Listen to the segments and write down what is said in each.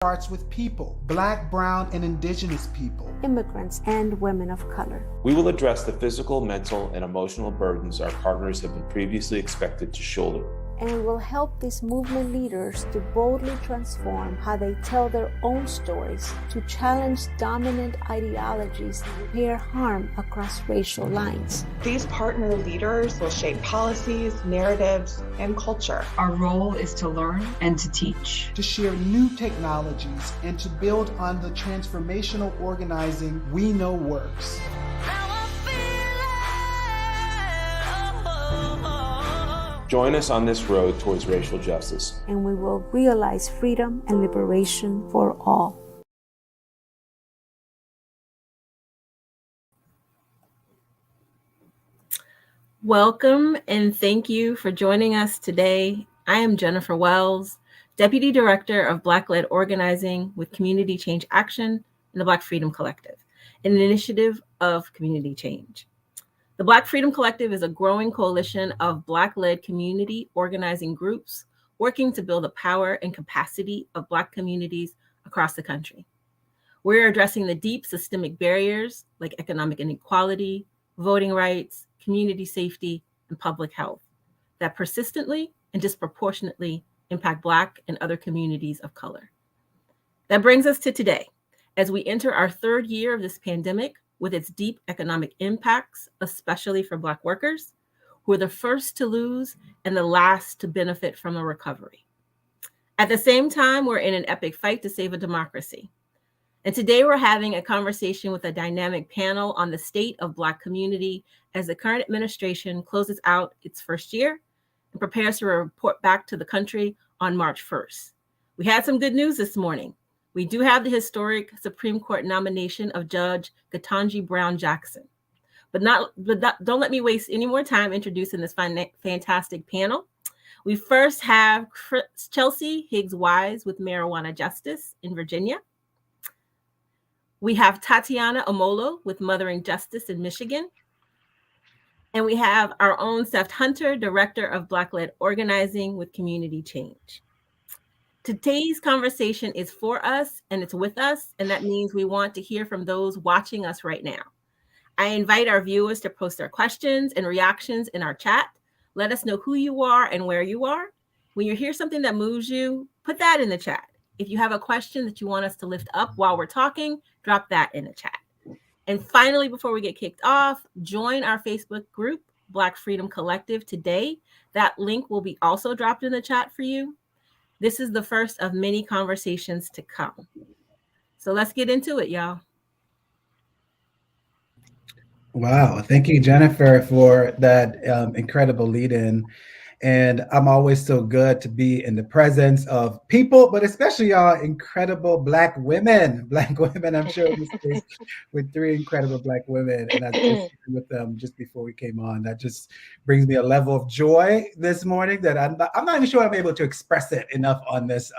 starts with people, Black, brown, and indigenous people, immigrants, and women of color. We will address the physical, mental, and emotional burdens our partners have been previously expected to shoulder. And will help these movement leaders to boldly transform how they tell their own stories, to challenge dominant ideologies and repair harm across racial lines. These partner leaders will shape policies, narratives, and culture. Our role is to learn and to teach, to share new technologies, and to build on the transformational organizing we know works. Join us on this road towards racial justice. And we will realize freedom and liberation for all. Welcome and thank you for joining us today. I am Jennifer Wells, Deputy Director of Black-led Organizing with Community Change Action and the Black Freedom Collective, an initiative of community change. The Black Freedom Collective is a growing coalition of Black-led community organizing groups working to build the power and capacity of Black communities across the country. We're addressing the deep systemic barriers like economic inequality, voting rights, community safety, and public health that persistently and disproportionately impact Black and other communities of color. That brings us to today, as we enter our third year of this pandemic with its deep economic impacts, especially for Black workers, who are the first to lose and the last to benefit from a recovery. At the same time, we're in an epic fight to save a democracy. And today we're having a conversation with a dynamic panel on the state of Black community as the current administration closes out its first year and prepares to report back to the country on March 1st. We had some good news this morning. We do have the historic Supreme Court nomination of Judge Katanji Brown Jackson. But don't let me waste any more time introducing this fantastic panel. We first have Chelsea Higgs Wise with Marijuana Justice in Virginia. We have Tatiana Amolo with Mothering Justice in Michigan. And we have our own Seth Hunter, Director of Black-led Organizing with Community Change. Today's conversation is for us and it's with us, and that means we want to hear from those watching us right now. I invite our viewers to post their questions and reactions in our chat. Let us know who you are and where you are. When you hear something that moves you, put that in the chat. If you have a question that you want us to lift up while we're talking, drop that in the chat. And finally, before we get kicked off, join our Facebook group, Black Freedom Collective, today. That link will be also dropped in the chat for you. This is the first of many conversations to come. So let's get into it, y'all. Wow. Thank you, Jennifer, for that incredible lead-in. And I'm always so good to be in the presence of people, but especially y'all incredible Black women. I'm sure in this case with three incredible Black women. And I was with them just before we came on. That just brings me a level of joy this morning that I'm not even sure I'm able to express it enough on this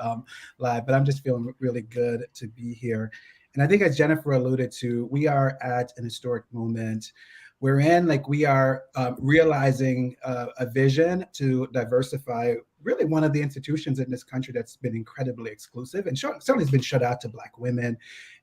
live, but I'm just feeling really good to be here. And I think as Jennifer alluded to, we are at an historic moment. We are realizing a vision to diversify really one of the institutions in this country that's been incredibly exclusive and certainly has been shut out to Black women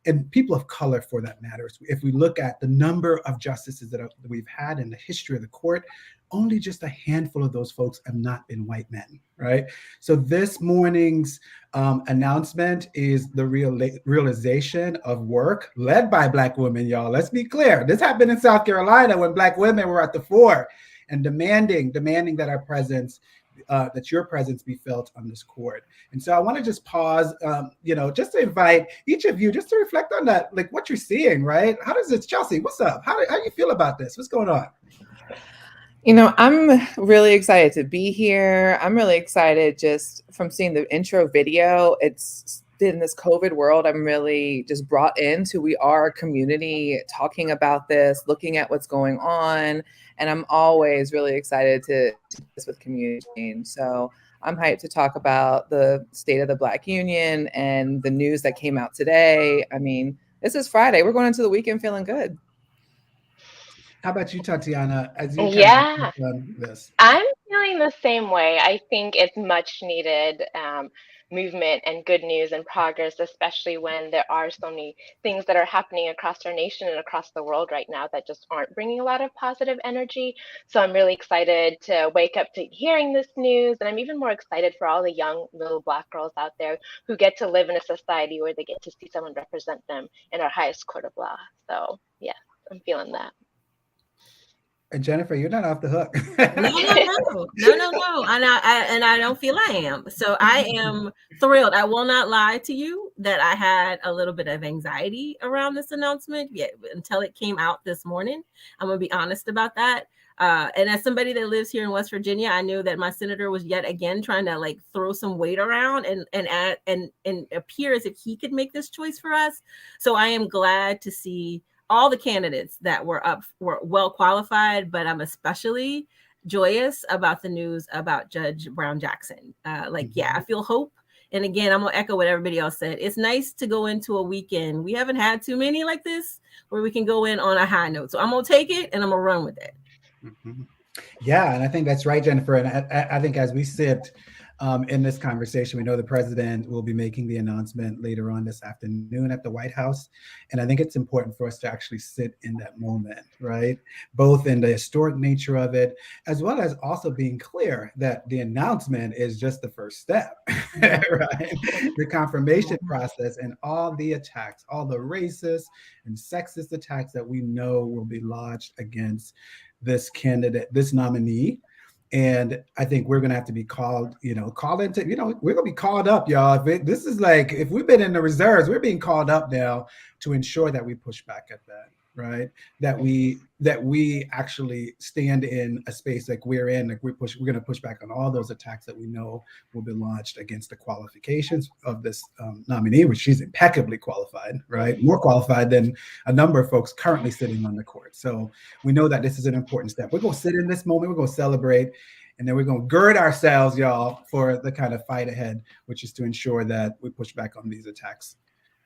and people of color for that matter. If we look at the number of justices that we've had in the history of the court, only just a handful of those folks have not been white men, right? So this morning's announcement is the realization of work led by Black women, y'all. Let's be clear. This happened in South Carolina when Black women were at the fore and demanding that our presence, that your presence be felt on this court. And so I want to just pause, just to invite each of you just to reflect on that, like what you're seeing, right? How does it, Chelsea, what's up? How do you feel about this? What's going on? I'm really excited to be here. I'm really excited just from seeing the intro video. It's in this COVID world, I'm really just brought into, we are a community talking about this, looking at what's going on. And I'm always really excited to do this with community change. So I'm hyped to talk about the state of the Black Union and the news that came out today. I mean, this is Friday. We're going into the weekend feeling good. How about you, Tatiana? As you I'm feeling the same way. I think it's much needed. movement and good news and progress, especially when there are so many things that are happening across our nation and across the world right now that just aren't bringing a lot of positive energy. So I'm really excited to wake up to hearing this news. And I'm even more excited for all the young little Black girls out there who get to live in a society where they get to see someone represent them in our highest court of law. So yeah, I'm feeling that. And Jennifer, you're not off the hook. No. And I don't feel I am. So I am thrilled. I will not lie to you that I had a little bit of anxiety around this announcement until it came out this morning. I'm gonna be honest about that. And as somebody that lives here in West Virginia, I knew that my senator was yet again trying to like throw some weight around and appear as if he could make this choice for us. So I am glad to see all the candidates that were up were well qualified, but I'm especially joyous about the news about Judge Brown Jackson. I feel hope. And again, I'm gonna echo what everybody else said. It's nice to go into a weekend. We haven't had too many like this where we can go in on a high note. So I'm gonna take it and I'm gonna run with it. Mm-hmm. Yeah, and I think that's right, Jennifer. And I think as we sit in this conversation, we know the president will be making the announcement later on this afternoon at the White House. And I think it's important for us to actually sit in that moment, right? Both in the historic nature of it, as well as also being clear that the announcement is just the first step, right? The confirmation process and all the attacks, all the racist and sexist attacks that we know will be lodged against this candidate, this nominee. And I think we're going to have to be called into, we're going to be called up, y'all. This is like, if we've been in the reserves, we're being called up now to ensure that we push back at that, right? That we actually stand in a space like we're in, like we're going to push back on all those attacks that we know will be launched against the qualifications of this nominee, which she's impeccably qualified, right? More qualified than a number of folks currently sitting on the court. So we know that this is an important step. We're going to sit in this moment, we're going to celebrate, and then we're going to gird ourselves, y'all, for the kind of fight ahead, which is to ensure that we push back on these attacks.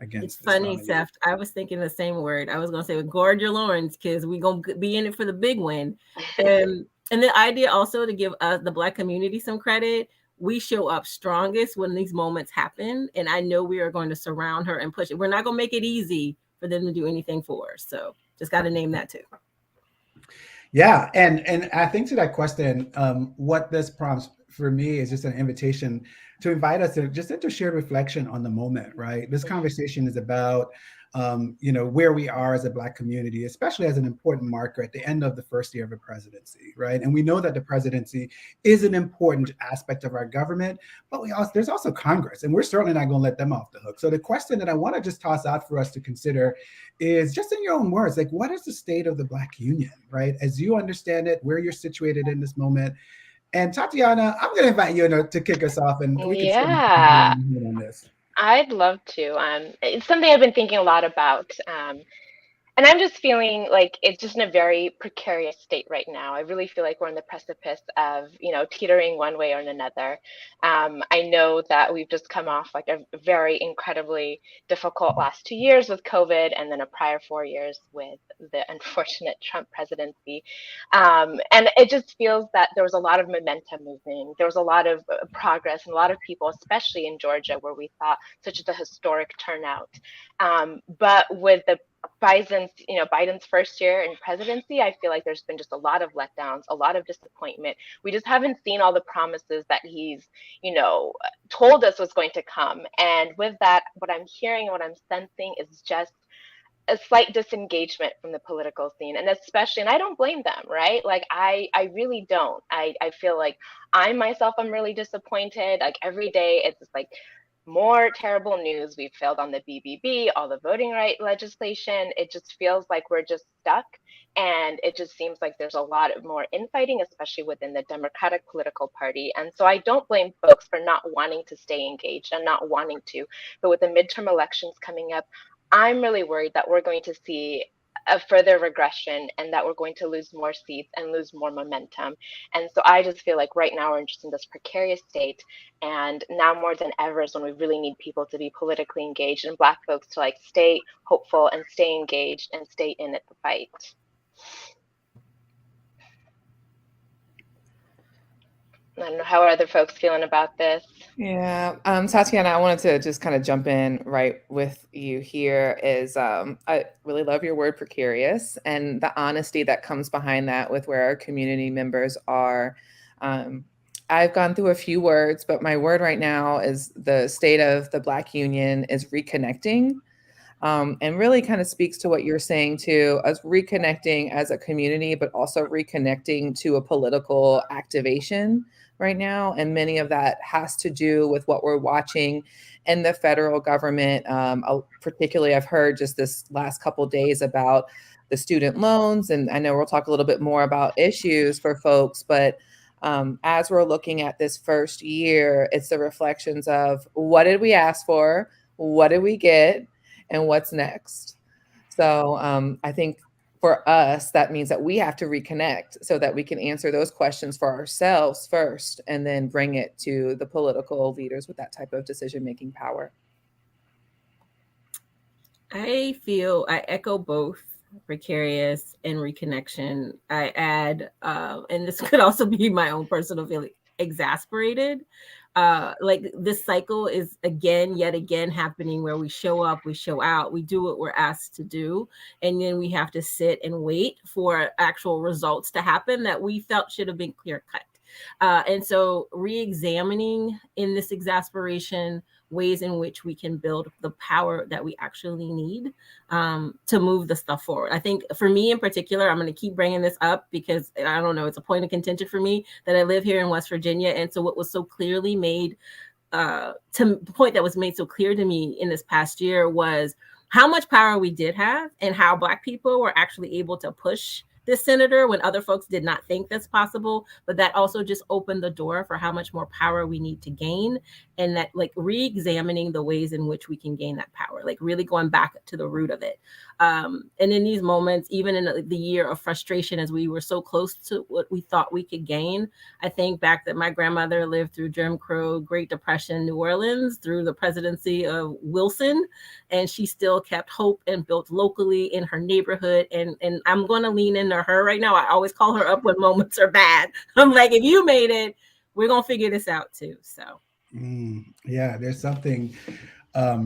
It's funny, Seth. I was thinking the same word. I was going to say, guard your loins, because we're going to be in it for the big win. And the idea also to give the Black community some credit. We show up strongest when these moments happen. And I know we are going to surround her and push it. We're not going to make it easy for them to do anything for her. So just got to name that too. Yeah. And I think to that question, what this prompts for me is just an invitation to invite us to just into shared reflection on the moment, right? This conversation is about, where we are as a Black community, especially as an important marker at the end of the first year of a presidency, right? And we know that the presidency is an important aspect of our government, but there's also Congress, and we're certainly not going to let them off the hook. So the question that I want to just toss out for us to consider is, just in your own words, like, what is the state of the Black Union, right? As you understand it, where you're situated in this moment. And Tatiana, I'm going to invite you to kick us off, and we can on this. I'd love to. It's something I've been thinking a lot about. And I'm just feeling like it's just in a very precarious state right now. I really feel like we're on the precipice of, teetering one way or another. I know that we've just come off like a very incredibly difficult last 2 years with COVID, and then a prior 4 years with the unfortunate Trump presidency. And it just feels that there was a lot of momentum moving. There was a lot of progress, and a lot of people, especially in Georgia, where we thought such a historic turnout. But with the Biden's first year in presidency, I feel like there's been just a lot of letdowns, a lot of disappointment. We just haven't seen all the promises that he's, told us was going to come. And with that, what I'm hearing and what I'm sensing is just a slight disengagement from the political scene. And especially, and I don't blame them, right? Like, I really don't. I feel like I'm really disappointed. Like, every day it's just like, more terrible news. We've failed on the BBB, all the voting right legislation. It just feels like we're just stuck. And it just seems like there's a lot of more infighting, especially within the Democratic political party. And so I don't blame folks for not wanting to stay engaged and not wanting to. But with the midterm elections coming up, I'm really worried that we're going to see a further regression, and that we're going to lose more seats and lose more momentum. And so I just feel like right now we're just in this precarious state, and now more than ever is when we really need people to be politically engaged, and Black folks to stay hopeful and stay engaged and stay in at the fight. don't know, how are other folks feeling about this? Yeah, Tatiana, I wanted to just kind of jump in right with you here is I really love your word precarious and the honesty that comes behind that with where our community members are. I've gone through a few words, but my word right now is the state of the Black Union is reconnecting. And really kind of speaks to what you're saying too, us reconnecting as a community, but also reconnecting to a political activation right now. And many of that has to do with what we're watching in the federal government. Particularly, I've heard just this last couple of days about the student loans. And I know we'll talk a little bit more about issues for folks, but as we're looking at this first year, it's the reflections of what did we ask for? What did we get? And what's next? So I think for us, that means that we have to reconnect so that we can answer those questions for ourselves first and then bring it to the political leaders with that type of decision-making power. I echo both precarious and reconnection. I add, and this could also be my own personal feeling, exasperated. Like this cycle is yet again happening where we show up, we show out, we do what we're asked to do, and then we have to sit and wait for actual results to happen that we felt should have been clear cut. And so re-examining in this exasperation ways in which we can build the power that we actually need to move the stuff forward. I think for me in particular, I'm going to keep bringing this up because I don't know, it's a point of contention for me that I live here in West Virginia. And so what was so clearly made the point that was made so clear to me in this past year was how much power we did have and how Black people were actually able to push this senator when other folks did not think that's possible. But that also just opened the door for how much more power we need to gain, and that like re-examining the ways in which we can gain that power, like really going back to the root of it. And in these moments, even in the year of frustration, as we were so close to what we thought we could gain, I think back that my grandmother lived through Jim Crow, Great Depression, New Orleans, through the presidency of Wilson, and she still kept hope and built locally in her neighborhood. And I'm going to lean into her right now. I always call her up when moments are bad. I'm like, if you made it, we're going to figure this out too. So. Yeah, there's something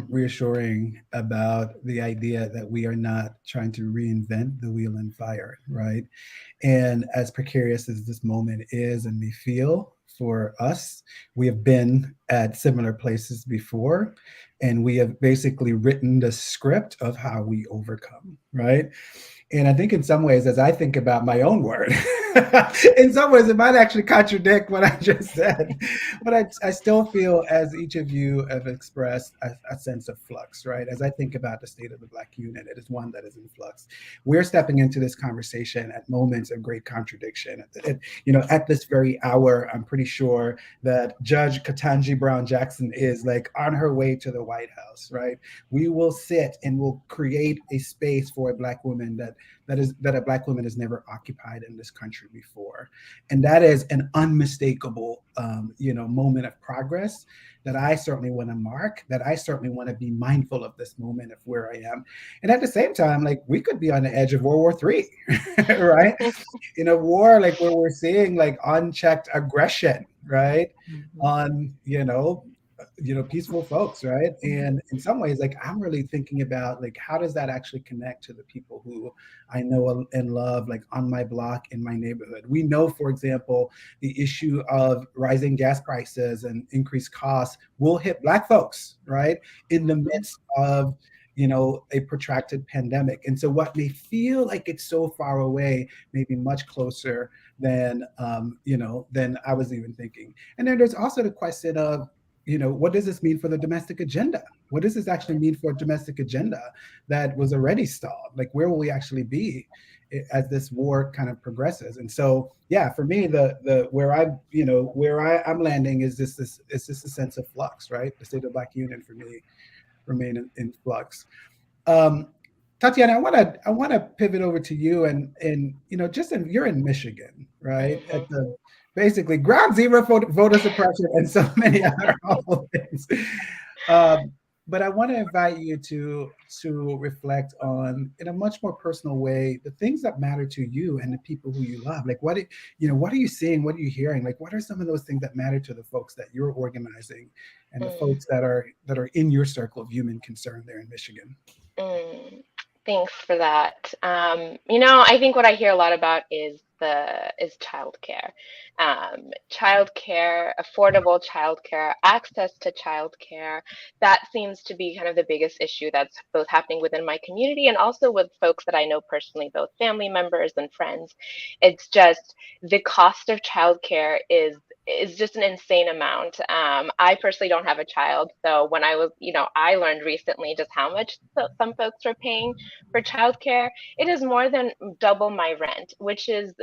reassuring about the idea that we are not trying to reinvent the wheel and fire, right? And as precarious as this moment is and may feel for us, we have been at similar places before, and we have basically written the script of how we overcome, right? And I think in some ways, as I think about my own word, in some ways it might actually contradict what I just said. But I still feel, as each of you have expressed, a sense of flux, right? As I think about the state of the Black unit, it is one that is in flux. We're stepping into this conversation at moments of great contradiction. At this very hour, I'm pretty sure that Judge Katanji Brown Jackson is like on her way to the White House, right? We will sit and we'll create a space for a Black woman that a Black woman has never occupied in this country before. And that is an unmistakable, moment of progress that I certainly want to mark, that I certainly want to be mindful of this moment of where I am. And at the same time, like, we could be on the edge of World War III, right? In a war like where we're seeing like unchecked aggression, right? On, peaceful folks, right? And in some ways, like, I'm really thinking about like, how does that actually connect to the people who I know and love, like on my block, in my neighborhood? We know, for example, the issue of rising gas prices and increased costs will hit Black folks, right? In the midst of a protracted pandemic. And so what may feel like it's so far away may be much closer than I was even thinking. And then there's also the question of, what does this mean for the domestic agenda? What does this actually mean for a domestic agenda that was already stalled? Like, where will we actually be as this war kind of progresses? And so, yeah, for me, where I'm landing is just a sense of flux, right? The state of Black Union for me remain in flux. Tatiana, I want to pivot over to you, and you're in Michigan, right? At the basically ground zero for voter suppression and so many other awful things. But I want to invite you to reflect on, in a much more personal way, the things that matter to you and the people who you love. Like what are you seeing? What are you hearing? Like what are some of those things that matter to the folks that you're organizing and the Mm, folks that are in your circle of human concern there in Michigan? mm. Thanks for that. I think what I hear a lot about is childcare. Childcare, affordable childcare, access to childcare. That seems to be kind of the biggest issue that's both happening within my community and also with folks that I know personally, both family members and friends. It's just the cost of childcare is just an insane amount. I personally don't have a child, so when I learned recently just how much some folks are paying for childcare, it is more than double my rent, which is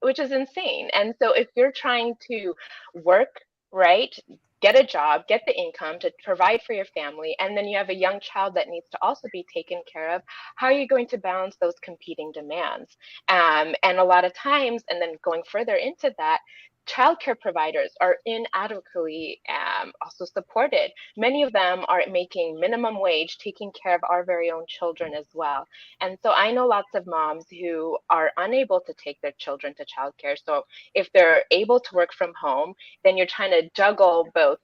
insane. And so if you're trying to work, right, get a job, get the income to provide for your family, and then you have a young child that needs to also be taken care of, how are you going to balance those competing demands? And a lot of times, and then going further into that, childcare providers are inadequately also supported. Many of them are making minimum wage, taking care of our very own children as well. And so I know lots of moms who are unable to take their children to childcare. So if they're able to work from home, then you're trying to juggle both,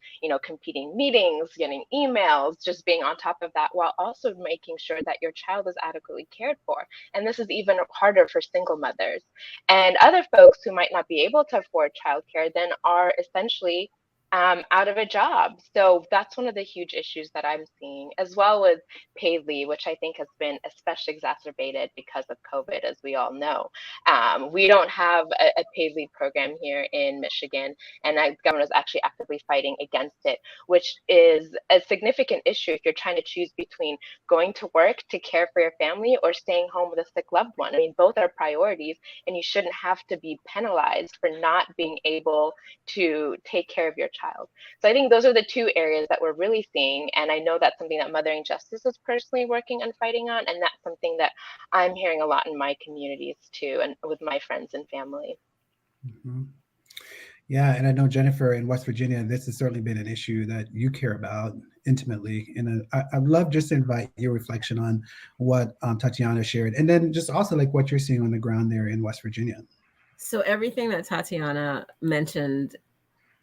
competing meetings, getting emails, just being on top of that, while also making sure that your child is adequately cared for. And this is even harder for single mothers. And other folks who might not be able to afford childcare then are essentially out of a job. So that's one of the huge issues that I'm seeing, as well as paid leave, which I think has been especially exacerbated because of COVID, as we all know. We don't have a paid leave program here in Michigan, and the government is actually actively fighting against it, which is a significant issue if you're trying to choose between going to work to care for your family or staying home with a sick loved one. I mean, both are priorities, and you shouldn't have to be penalized for not being able to take care of your child. So I think those are the two areas that we're really seeing. And I know that's something that Mothering Justice is personally working and fighting on. And that's something that I'm hearing a lot in my communities too, and with my friends and family. Mhm. Yeah, and I know Jennifer in West Virginia, this has certainly been an issue that you care about intimately. And I'd love just to invite your reflection on what Tatiana shared, and then just also like what you're seeing on the ground there in West Virginia. So everything that Tatiana mentioned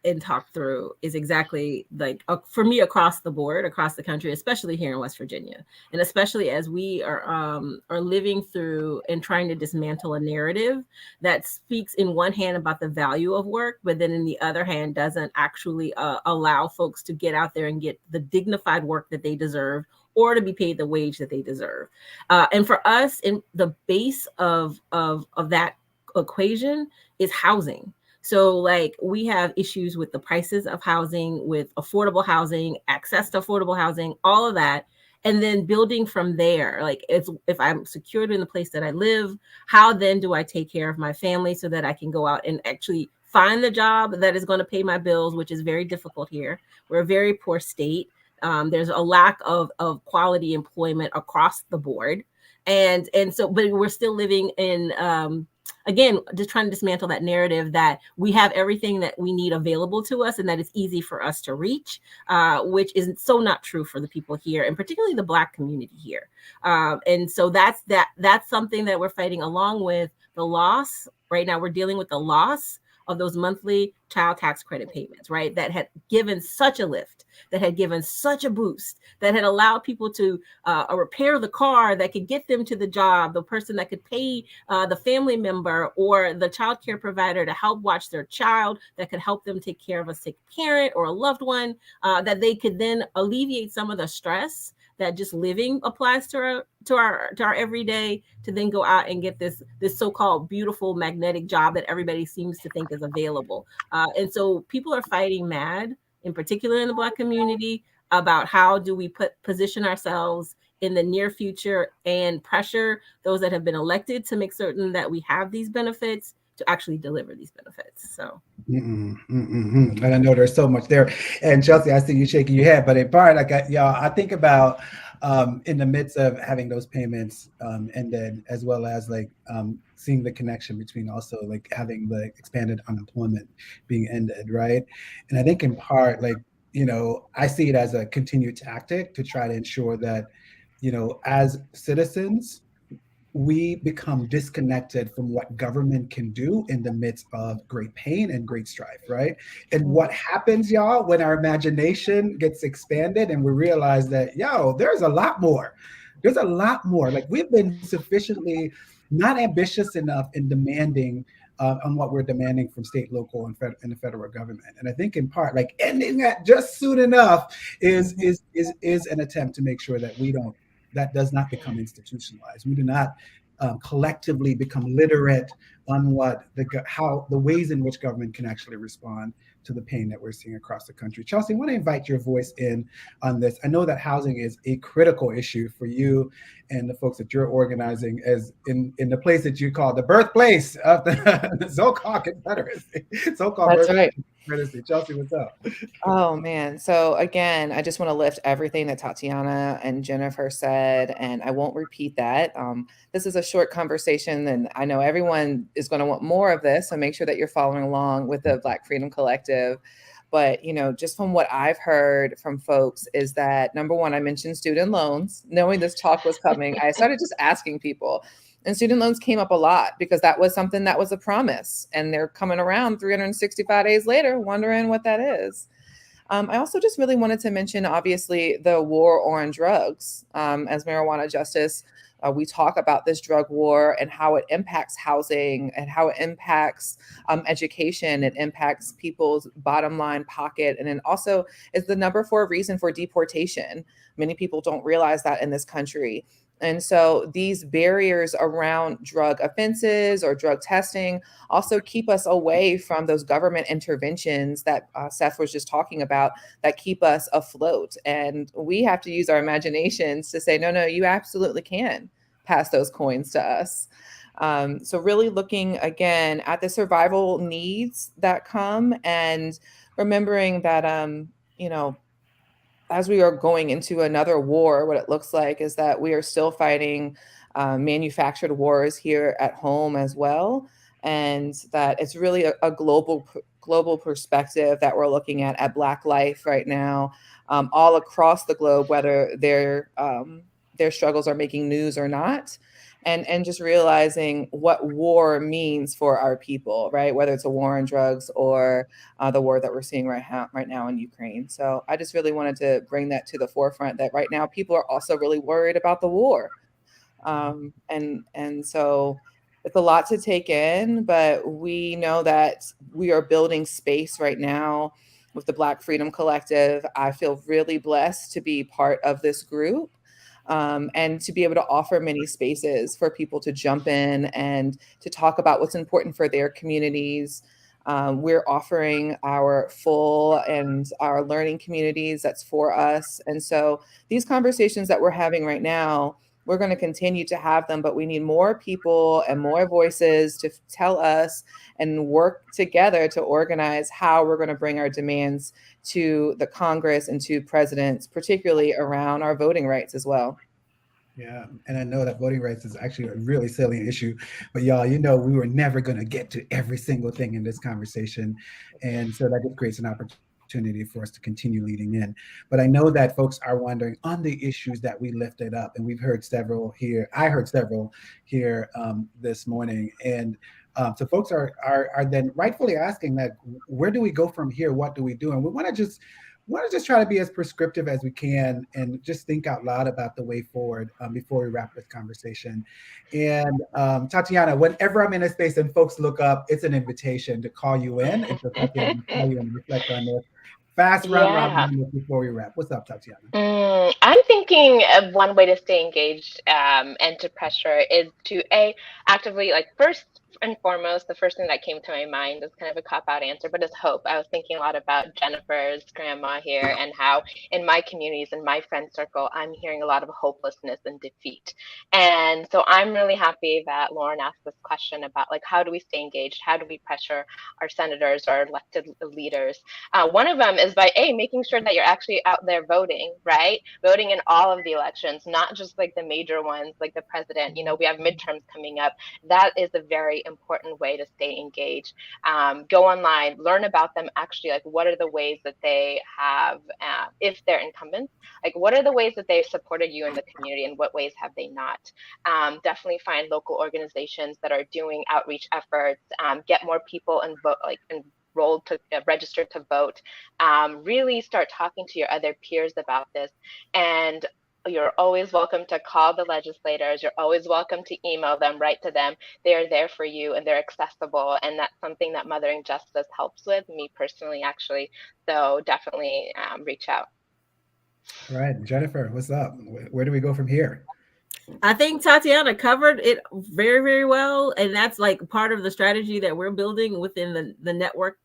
and talked through is exactly like for me across the board, across the country, especially here in West Virginia, and especially as we are living through and trying to dismantle a narrative that speaks in one hand about the value of work, but then in the other hand doesn't actually allow folks to get out there and get the dignified work that they deserve or to be paid the wage that they deserve. And for us, in the base of that equation is housing. So like we have issues with the prices of housing, with affordable housing, access to affordable housing, all of that. And then building from there, like if I'm secured in the place that I live, how then do I take care of my family so that I can go out and actually find the job that is going to pay my bills, which is very difficult here. We're a very poor state. There's a lack of quality employment across the board. And so, but we're still living in, again, just trying to dismantle that narrative that we have everything that we need available to us and that it's easy for us to reach, which is so not true for the people here, and particularly the Black community here. And so that's something that we're fighting, along with the loss. Right now, we're dealing with the loss of those monthly child tax credit payments, right? That had given such a lift, that had given such a boost, that had allowed people to repair the car that could get them to the job, the person that could pay the family member or the child care provider to help watch their child, that could help them take care of a sick parent or a loved one, that they could then alleviate some of the stress that just living applies to our everyday, to then go out and get this so-called beautiful magnetic job that everybody seems to think is available. And so people are fighting mad, in particular in the Black community, about how do we position ourselves in the near future and pressure those that have been elected to make certain that we have these benefits to actually deliver these benefits. So. And I know there's so much there. And Chelsea, I see you shaking your head, but in part, like I think about in the midst of having those payments ended, as well as like seeing the connection between also like having the expanded unemployment being ended, right? And I think in part, like I see it as a continued tactic to try to ensure that, as citizens, we become disconnected from what government can do in the midst of great pain and great strife, right? And what happens, y'all, when our imagination gets expanded and we realize that, there's a lot more. There's a lot more. Like, we've been sufficiently not ambitious enough in demanding on what we're demanding from state, local, and the federal government. And I think in part, like, ending that just soon enough is an attempt to make sure that that does not become institutionalized. We do not collectively become literate on how the ways in which government can actually respond to the pain that we're seeing across the country. Chelsea, I want to invite your voice in on this. I know that housing is a critical issue for you and the folks that you're organizing as in the place that you call the birthplace of the so-called Confederacy. So-called That's birthplace right. of the Confederacy. Chelsea, what's up? Oh man. So again, I just want to lift everything that Tatiana and Jennifer said, and I won't repeat that. This is a short conversation, and I know everyone is going to want more of this. So make sure that you're following along with the Black Freedom Collective. But just from what I've heard from folks is that, number one, I mentioned student loans. Knowing this talk was coming, I started just asking people. And student loans came up a lot because that was something that was a promise. And they're coming around 365 days later, wondering what that is. I also just really wanted to mention, obviously, the war on drugs. As marijuana justice, we talk about this drug war and how it impacts housing and how it impacts education. It impacts people's bottom line pocket. And it also is the number 4 reason for deportation. Many people don't realize that in this country. And so these barriers around drug offenses or drug testing also keep us away from those government interventions that Seth was just talking about that keep us afloat. And we have to use our imaginations to say, no, you absolutely can pass those coins to us. So really looking again at the survival needs that come and remembering that, as we are going into another war, what it looks like is that we are still fighting manufactured wars here at home as well. And that it's really a global perspective that we're looking at Black life right now, all across the globe, whether their struggles are making news or not. And just realizing what war means for our people, right? Whether it's a war on drugs or the war that we're seeing right now in Ukraine. So I just really wanted to bring that to the forefront that right now people are also really worried about the war. And so it's a lot to take in, but we know that we are building space right now with the Black Freedom Collective. I feel really blessed to be part of this group. And to be able to offer many spaces for people to jump in and to talk about what's important for their communities. We're offering our full and our learning communities that's for us. And so these conversations that we're having right now, we're going to continue to have them, but we need more people and more voices to tell us and work together to organize how we're going to bring our demands to the Congress and to presidents, particularly around our voting rights as well. Yeah, and I know that voting rights is actually a really salient issue, but y'all, we were never going to get to every single thing in this conversation. And so that just creates an opportunity for us to continue leading in. But I know that folks are wondering on the issues that we lifted up, and we've heard several here. I heard several here this morning. And so folks are then rightfully asking that, where do we go from here? What do we do? And we want to just try to be as prescriptive as we can and just think out loud about the way forward before we wrap this conversation. And Tatiana, whenever I'm in a space and folks look up, it's an invitation to call you in and to call you and reflect on this. Fast round robin before we wrap. What's up, Tatiana? I'm thinking of one way to stay engaged and to pressure is to actively, like, first and foremost, the first thing that came to my mind is kind of a cop-out answer, but it's hope. I was thinking a lot about Jennifer's grandma here and how in my communities, in my friend circle, I'm hearing a lot of hopelessness and defeat. And so I'm really happy that Lauren asked this question about, like, how do we stay engaged? How do we pressure our senators, our elected leaders? One of them is by making sure that you're actually out there voting, right? Voting in all of the elections, not just like the major ones, like the president. We have midterms coming up. That is a very very important way to stay engaged. Go online, learn about them. Actually, like, what are the ways that they have, if they're incumbents, like, what are the ways that they've supported you in the community, and what ways have they not? Definitely find local organizations that are doing outreach efforts. Get more people enrolled to register to vote. Really start talking to your other peers about this. And you're always welcome to call the legislators. You're always welcome to email them, write to them. They are there for you, and they're accessible. And that's something that Mothering Justice helps with, me personally, actually. So definitely reach out. All right, Jennifer, what's up? Where do we go from here? I think Tatiana covered it very, very well. And that's like part of the strategy that we're building within the network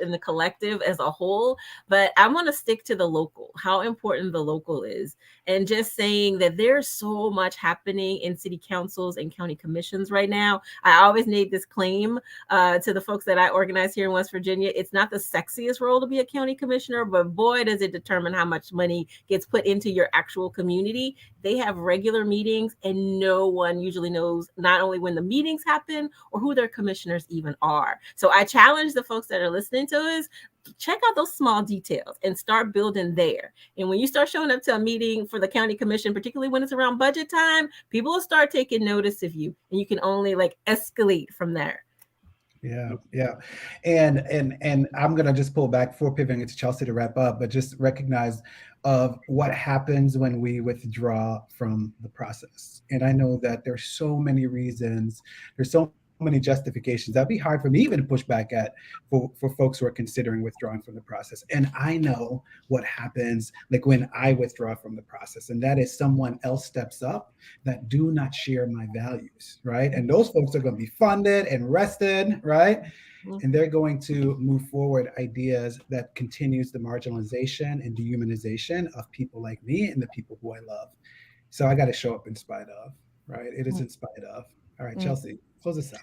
and the collective as a whole. But I want to stick to the local, how important the local is. And just saying that there's so much happening in city councils and county commissions right now. I always made this claim to the folks that I organize here in West Virginia. It's not the sexiest role to be a county commissioner, but boy, does it determine how much money gets put into your actual community. They have regular meetings, and no one usually knows not only when the meetings happen or who their commissioners even are. So I challenge the folks that are listening to us, check out those small details and start building there. And when you start showing up to a meeting for the county commission, particularly when it's around budget time, people will start taking notice of you, and you can only like escalate from there. Yeah. And I'm gonna just pull back before pivoting into Chelsea to wrap up, but just recognize of what happens when we withdraw from the process. And I know that there's so many reasons, there's so many justifications that'd be hard for me even to push back at for folks who are considering withdrawing from the process. And I know what happens like when I withdraw from the process, and that is someone else steps up that do not share my values, right? And those folks are going to be funded and rested, right? And they're going to move forward ideas that continues the marginalization and dehumanization of people like me and the people who I love. So I got to show up in spite of, right? It is in spite of. All right, Chelsea, close this out.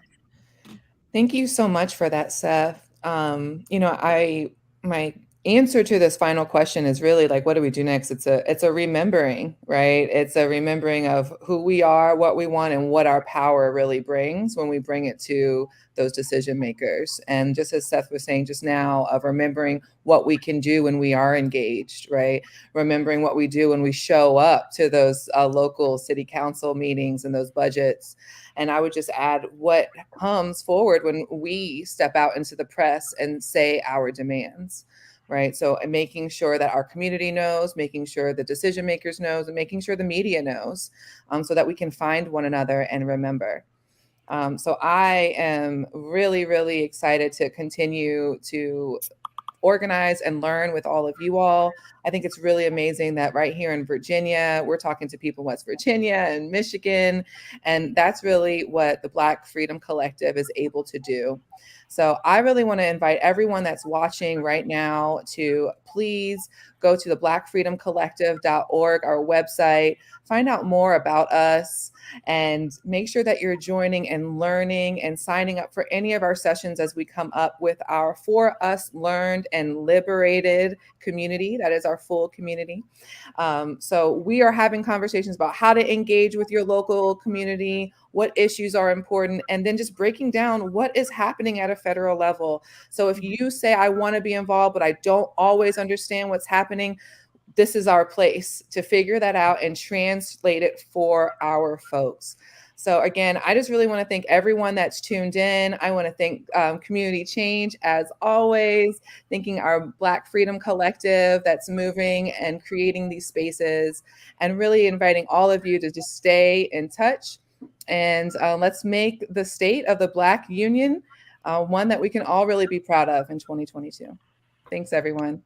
Thank you so much for that, Seth. My answer to this final question is really like, what do we do next? It's a remembering, right? It's a remembering of who we are, what we want, and what our power really brings when we bring it to those decision makers. And just as Seth was saying just now, of remembering what we can do when we are engaged, right? Remembering what we do when we show up to those local city council meetings and those budgets. And I would just add what comes forward when we step out into the press and say our demands, right? So making sure that our community knows, making sure the decision makers knows, and making sure the media knows, so that we can find one another and remember. So I am really, really excited to continue to organize and learn with all of you all. I think it's really amazing that right here in Virginia, we're talking to people in West Virginia and Michigan, and that's really what the Black Freedom Collective is able to do. So I really want to invite everyone that's watching right now to please go to the blackfreedomcollective.org, our website, find out more about us, and make sure that you're joining and learning and signing up for any of our sessions as we come up with our For Us Learned and Liberated community. That is our full community. So we are having conversations about how to engage with your local community, what issues are important, and then just breaking down what is happening at a federal level. So if you say, I want to be involved, but I don't always understand what's happening, this is our place to figure that out and translate it for our folks. So again, I just really want to thank everyone that's tuned in. I want to thank Community Change, as always, thanking our Black Freedom Collective that's moving and creating these spaces, and really inviting all of you to just stay in touch. And let's make the state of the Black Union one that we can all really be proud of in 2022. Thanks, everyone.